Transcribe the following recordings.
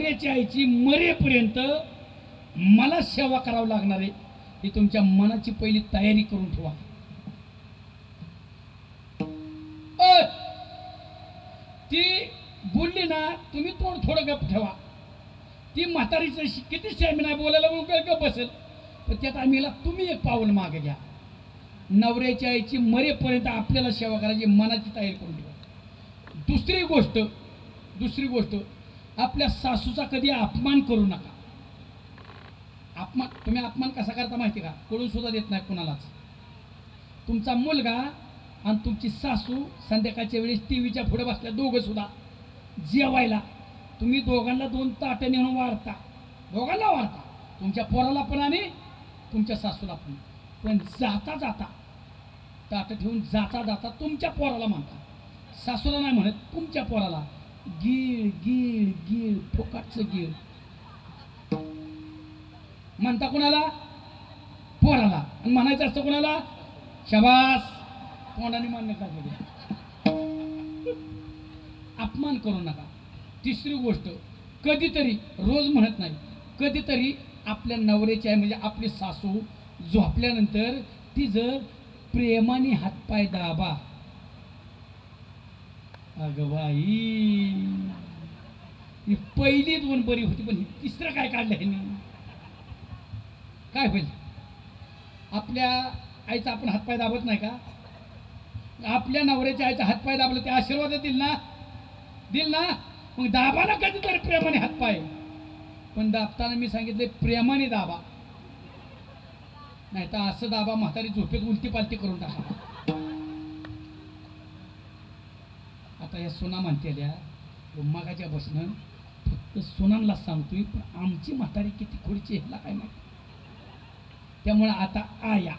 नवऱ्याच्या आईची मरेपर्यंत मला सेवा करावं लागणार आहे, ही तुमच्या मनाची पहिली तयारी करून ठेवा. ती बोलली ना, तुम्ही तोंड थोडं गप ठेवा. ती म्हातारीचं किती स्टॅमिना बोलायला गप बसेल, पण त्यात आम्हीला तुम्ही एक पाऊल मागे घ्या. नवऱ्याच्या आईची मरेपर्यंत आपल्याला सेवा करायची मनाची तयारी करून ठेवा. दुसरी गोष्ट आपल्या सासूचा कधी अपमान करू नका. तुम्ही अपमान कसा करता माहिती का? कळून सुद्धा देत नाही कोणालाच. तुमचा मुलगा आणि तुमची सासू संध्याकाळच्या वेळेस टीव्हीच्या पुढे बसल्या, दोघं सुद्धा जेवायला. तुम्ही दोघांना 2 ताटं नेऊन वाढता, दोघांना वाढता, तुमच्या पोराला पण आणि तुमच्या सासूला पण. पण जाता जाता ताटं ठेवून जाता तुमच्या पोराला म्हणता, सासूला नाही म्हणत, तुमच्या पोराला गीळ गीळ गीळ फुकाटचं गीळ म्हणता. कोणाला? पोराला. आणि म्हणायचं असतं कोणाला? शाबास. तोंडाने मान्य का? अपमान करू नका. तिसरी गोष्ट, कधीतरी, रोज म्हणत नाही, कधीतरी आपल्या नवऱ्याची आहे म्हणजे आपली सासू झोपल्यानंतर ती जर प्रेमाने हातपाय दाबा. अगं बाई, ही पहिली 2 बरी होती, पण ही तिसरं काय काढलं आहे? काय होईल? आपल्या आईचा आपण हातपाय दाबत नाही का? आपल्या नवऱ्याच्या आईचा हातपाय दाबला ते आशीर्वाद दिल ना, मग दाबा ना कधीतरी प्रेमाने हातपाय. पण दाबताना मी सांगितले प्रेमाने दाबा, नाही तर असं दाबा म्हातारी झोपेत उलटी पालटी करून टाका. आता या सोना म्हणतेल्या मगाच्या बसणं फक्त सोनांना सांगतोय, पण आमची म्हातारी किती खोडीची ह्याला काय माहिती. त्यामुळे आता आया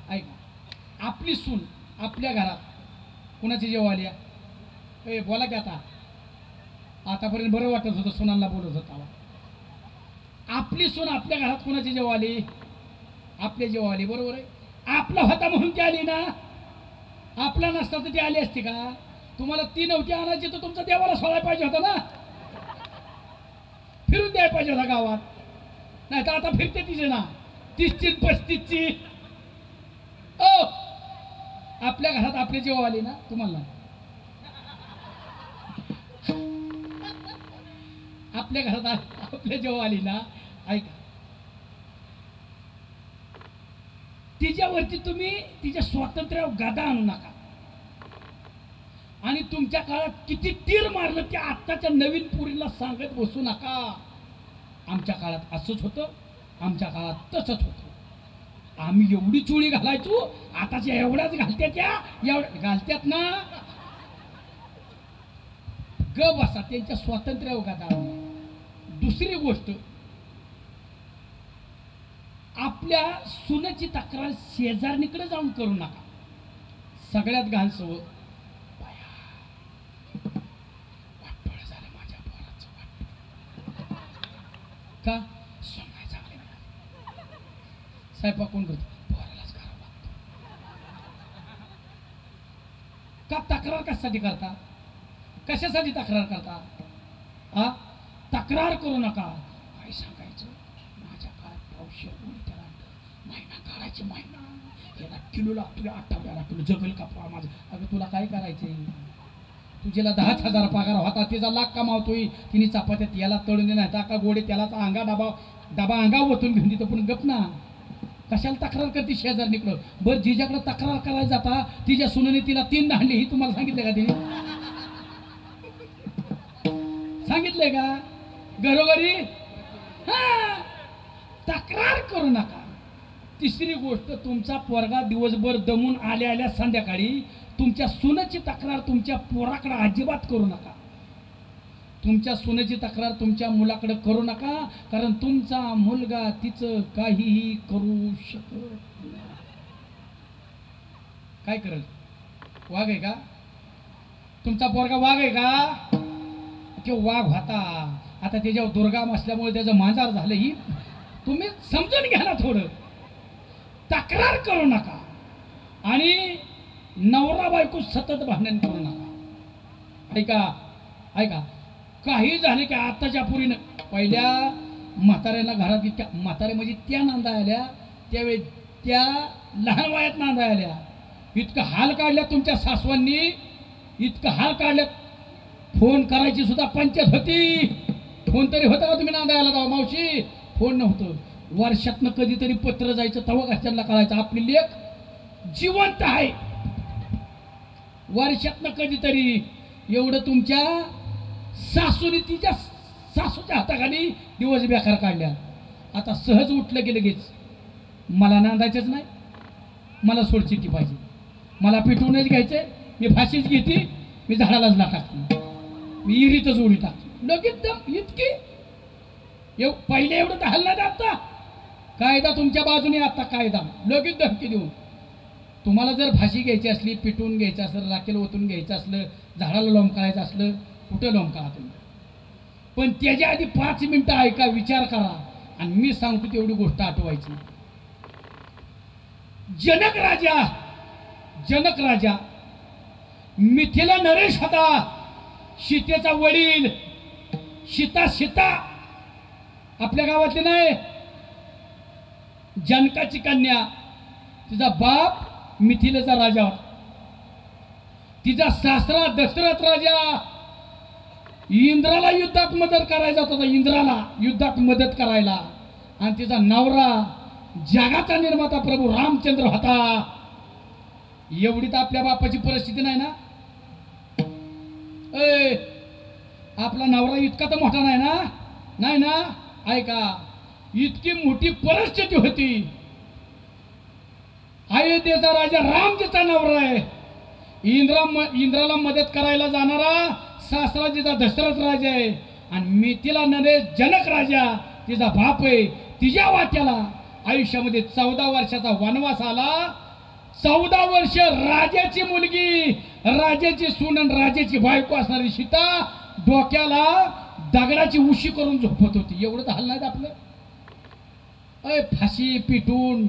ऐका, आपली सून आपल्या घरात कुणाची जेव्हा आली, ए बोला की. आतापर्यंत बरं वाटत होतं सोनांना बोलत होता. आपली सून आपल्या घरात कुणाची जेव्हा आली? आपल्या जेव्हा आली, बरोबर आहे. आपला होता म्हणून ती आली ना, आपला नसता तर ती आली असती का? तुम्हाला ती नव्हती आणायची तर तुमचा देवाला सोडायला पाहिजे होता ना, फिरून द्यायला पाहिजे होता गावात. नाही तर आता फिरते तिचे ना 30ची 35ची. आपल्या घरात आपली जेव्हा आली ना, तुम्हाला आपल्या घरात आपल्या जेव्हा आली ना, ऐका, तिच्यावरती तुम्ही तिच्या स्वातंत्र्यावर गादा आणू नका. आणि तुमच्या काळात किती तीर मारलं ते आत्ताच्या नवीन पिढीला सांगत बसू नका. आमच्या काळात असंच होतं, आमच्या काळात तसंच होतं. आम्ही एवढी चोळी घालायचो, आताच्या एवढ्याच एवढ्या घालत्यात ना. ग बसा, त्यांच्या स्वातंत्र्यावर गादा आणू. दुसरी गोष्ट, आपल्या सुनेची तक्रार शेजारणीकडे जाऊन करू नका. सगळ्यात घाण सवय, वाटोळं झालं माझ्या पोराचं, का सोनाय चांगले स्वयंपाक कोण करतो? पोरालाच करावं लागतं. का तक्रार कशासाठी करता? कशासाठी तक्रार करता? तक्रार करू नका. काय सांगायचं, माझ्या काळात पावशेर कोणी त्याला महिना काढायचे, महिना याला किलो लागतो, आठवड्याला किलो जगल का माझं. अगं तुला काय करायचंय? तुझ्याला 10,000 पगार होता, तिचा लाख कमावतोय, तिने चपात्यात याला तळून देणार का गोडे त्याला अंगा डबा अंगावर ओतून घेऊन देतो. पण गप ना, कशाला तक्रार करते शेजारणीकडं? बरं, जिच्याकडे तक्रार करायला जाता तिच्या सुनेने तिला 3 दांडली, ही तुम्हाला सांगितलं का? तिने सांगितलंय का? घरोघरी तक्रार करू नका. तिसरी गोष्ट, तुमचा पोरगा दिवसभर दमून आल्या संध्याकाळी तुमच्या सुनेची तक्रार तुमच्या पोराकडे अजिबात करू नका. तुमच्या सुनेची तक्रार तुमच्या मुलाकडे करू नका, कारण तुमचा मुलगा तिचं काहीही करू शकत नाही. काय करेल? वाघ आहे का तुमचा पोरगा? वाघ आहे का? तो वाघ होता, आता त्याच्यावर दुर्गाम असल्यामुळे त्याचं मांजार झालं. ही तुम्ही समजून घ्या ना थोडं. तक्रार करू नका आणि नवरा बायको सतत भांडण करू नका. ऐका, काही झाले की आताच्या पुरीनं पहिल्या म्हाताऱ्याला घरात इतक्या म्हाताऱ्या म्हणजे त्या नांदा आल्या त्यावेळी त्या लहान वयात नांदा आल्या इतकं हाल काढल्या तुमच्या सासवांनी इतकं हाल काढल्यात फोन करायची सुद्धा पंचायत होती फोन तरी होता का तुम्ही नांदायला जाऊ मावशी फोन नव्हतं वर्षातनं कधीतरी पत्र जायचं तेव्हा घरच्यांना कळायचं आपली लेख जिवंत आहे वर्षातनं कधीतरी एवढं तुमच्या सासूने तिच्या सासूच्या हाताखाली दिवस बेकार काढल्या आता सहज उठलं की लगेच मला नांदायचंच नाही मला सोडचिट्टी पाहिजे मला पिटवूनच घ्यायचंय मी फाशीच घेते मी झाडालाच ना टाकते मी इरीतच उडी टाकते लगेच दम इतकी पहिले एवढं तर हल्ला आता कायदा तुमच्या बाजूने आता कायदा लगेच धमकी देऊन तुम्हाला जर फाशी घ्यायची असली पिटून घ्यायचं असलं राखेल ओतून घ्यायचं असलं झाडाला लोंबकाळायचं असलं कुठं लोंबकाळा तुम्ही पण त्याच्या आधी 5 मिनिटं ऐका विचार करा आणि मी सांगतो तेवढी गोष्ट आठवायची जनक राजा मिथिला नरेश होता सीतेचा वडील सीता आपल्या गावातली नाही जनकाची कन्या तिचा बाप मिथिलेचा राजा होता तिचा सासरा दशरथ राजा इंद्राला युद्धात मदत करायचा होता इंद्राला युद्धात मदत करायला आणि तिचा नवरा जगाचा निर्माता प्रभू रामचंद्र होता एवढी तर आपल्या बापाची परिस्थिती नाही ना आपला नवरा इतका तर मोठा नाही ना ऐका इतकी मोठी परिस्थिती होती अयोध्येचा राजा रामजीचा नवरा आहे इंद्राला मदत करायला जाणारा सासरा जिचा दशरथ राजा आहे आणि मिथिला नरेश जनक राजा तिचा बाप आहे तिच्या वाट्याला आयुष्यामध्ये 14 वर्षाचा वनवास आला 14 वर्ष राजाची मुलगी राजाची सून आणि राजाची बायको असणारी सीता डोक्याला दगडाची उशी करून झोपत होती एवढं तर हल्लं नाही आपलं फाशी पिटून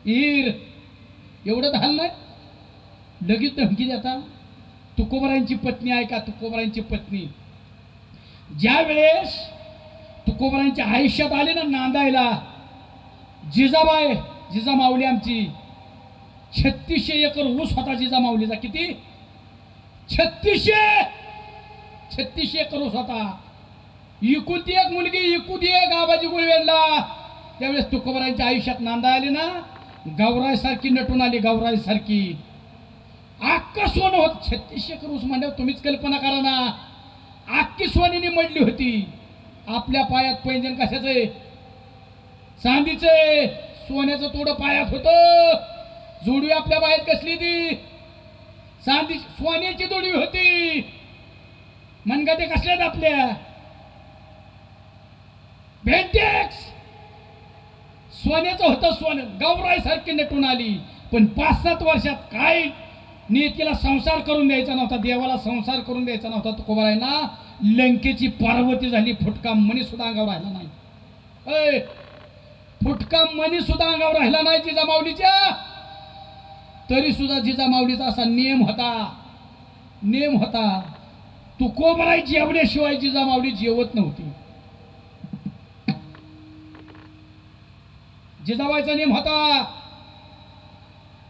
ईर एवढं तर हल्लं नाही लगेच धमकी देता तुकोबरायांची पत्नी ऐका तुकोबरायांची पत्नी ज्या वेळेस तुकोबरायांच्या आयुष्यात आले ना नांदायला जिजाबाई जिजामाऊली आमची 3600 एकर ऊस होता जिजामाऊलीचा किती 3600 एकर ऊस होता इकुलती एक मुलगी इकुलती एक आबाजी गुळवेलला त्यावेळेस तुकोबरायांच्या आयुष्यात नांदा आले ना गौराई सारखी नटून आली गौराई सारखी अख्खं सोनं होत 3600 एकर ऊस म्हणल्यावर तुम्हीच कल्पना करा ना अख्खी सोनीने मडली होती आपल्या पायात पैंजण कशाचं आहे चांदीचं आहे सोन्याचं तोडं पायात होतं जोडवी आपल्या पायात कसली ती चांदी सोन्याची जोडवी होती मनगा ते कसल्यात आपल्या भेंटेक्स सोन्याचं होतं सोनं गौराई सारखी नटून आली पण 5-7 वर्षात काय नियतीला संसार करून द्यायचा नव्हता देवाला संसार करून द्यायचा नव्हता तुकोबारायांना लंकेची पार्वती झाली फुटका मणी सुद्धा अंगावर राहिला नाही फुटका मणी सुद्धा अंगावर राहिला नाही जिजामाऊलीच्या तरी सुद्धा जिजामाऊलीचा असा नियम होता तुकोबाराई जेवल्याशिवाय जिजामाऊली जेवत नव्हती जिजाबाईचा नियम होता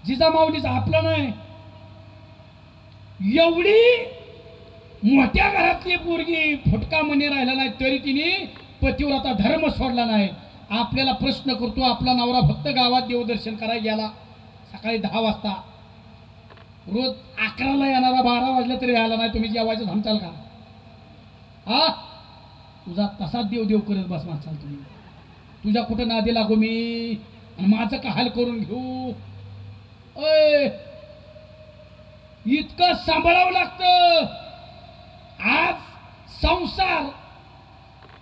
जिजामाऊलीचा आपला नाही एवढी मोठ्या घरातली पोरगी फुटका मणी राहिला नाही तरी तिने पतिव्रता धर्म सोडला नाही आपल्याला प्रश्न करतो आपला नवरा फक्त गावात देवदर्शन करायला गेला सकाळी 10 वाजता रोज 11ला येणारा 12 वाजले तरी आला नाही तुम्ही जेवायचं थांबचाल का हा तुझा तसाच देव करत बस माणसाल तुम्ही तुझ्या कुठं नादी लागू मी आणि माझं का हाल करून घेऊ इतकं सांभाळावं लागतं आज संसार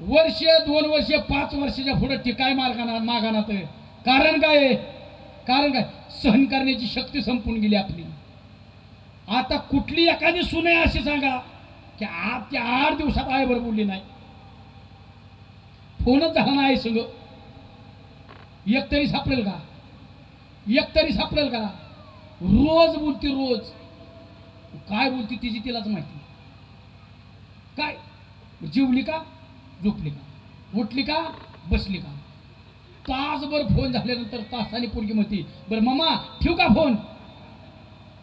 वर्ष 2 वर्ष 5 वर्षाच्या पुढे टिकाय मागानात कारण काय सहन करण्याची शक्ती संपून गेली आपली आता कुठली एखादी सून आहे अशी सांगा की त्या 8 दिवसात आई बरोबर बोलली नाही फोनच झाला नाही संग एक तरी सापडेल का रोज बोलती रोज काय बोलती तिची तिलाच माहिती काय जेवली का, झोपली का, उठली का, बसली का. तासभर फोन झाल्यानंतर तासाने पोरगी म्हणते, बरं मामा ठेवू का फोन,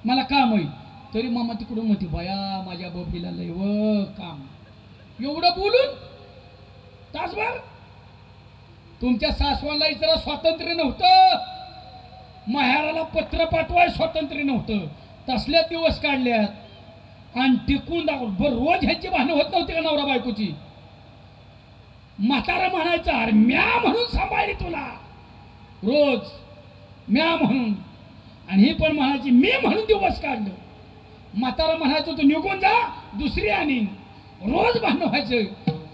मला काम होईल. तरी मामा तिकडून म्हणते, बाया माझ्या बबलीला लय व काम. एवढं बोलून तासभर. तुमच्या सासवांना जरा स्वातंत्र्य नव्हतं, माहेराला पत्र पाठवाय स्वातंत्र्य नव्हतं, तसल्या दिवस काढल्यात. आणि टिकून दाखवून बर रोज ह्याची भांडणं होत नव्हती का नवरा बायकोची. म्हातारा म्हणायचं, अरे म्या म्हणून सांभाळली तुला रोज, म्या म्हणून. आणि ही पण म्हणायची मी म्हणून दिवस काढलं. म्हातारा म्हणायचं तू निघून जा, दुसरी आणीन. रोज भांडणं व्हायचं.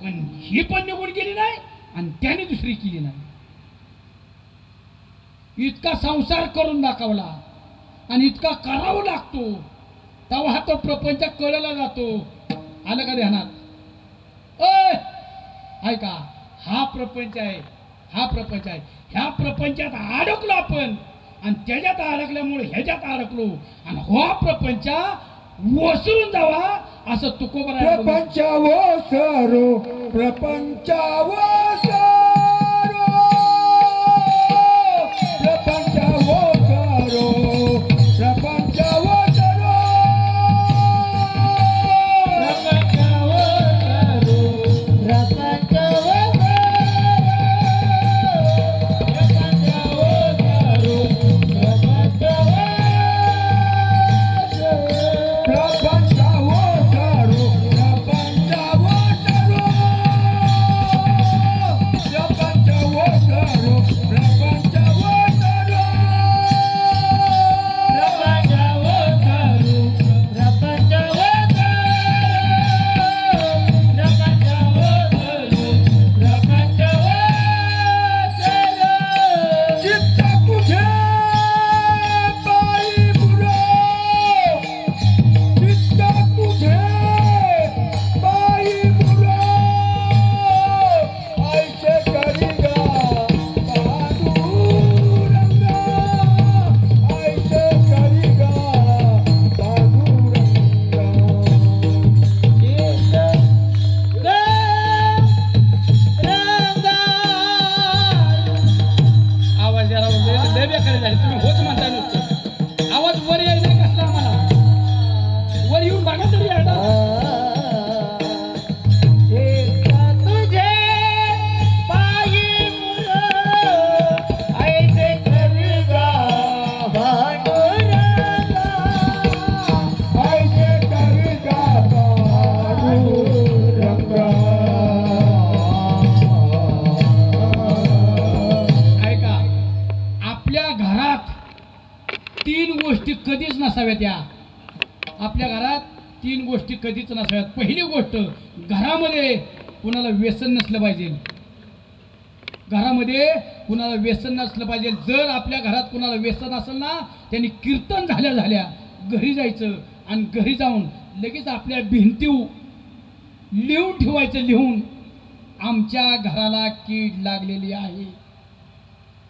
पण ही पण निघून गेली नाही आणि त्याने दुसरी केली नाही. इतका संसार करून दाखवला आणि इतका करावं लागतो, तेव्हा तो प्रपंच कळला जातो. आलं का ध्यानात? ऐका, हा प्रपंच आहे, हा प्रपंच आहे. ह्या प्रपंचात अडकलो आपण आणि त्याच्यात अडकल्यामुळे ह्याच्यात अडकलो आणि हा प्रपंच वसरून जावा असं तुकोबरा. प्रपंच वसरो, प्रपंच वसरो, प्रपंच वसरो, प्रपंच वसरो, प्रपंच वसरो, प्रपंच तुम्ही होच म्हणता नुसतं. आवाज वर यायला नाही कसला आम्हाला. वर येऊन बघा तरी आता. कधीच नसाव्यात. या आपल्या घरात 3 गोष्टी कधीच नसाव्यात. पहिली गोष्ट, घरामध्ये कुणाला व्यसन नसलं पाहिजे. घरामध्ये कुणाला व्यसन नसलं पाहिजे. जर आपल्या घरात कुणाला व्यसन असेल ना, त्यांनी कीर्तन झाल्या घरी जायचं आणि घरी जाऊन लगेच आपल्या भिंतीवर लिहून ठेवायचं, लिहून आमच्या घराला कीड लागलेली आहे.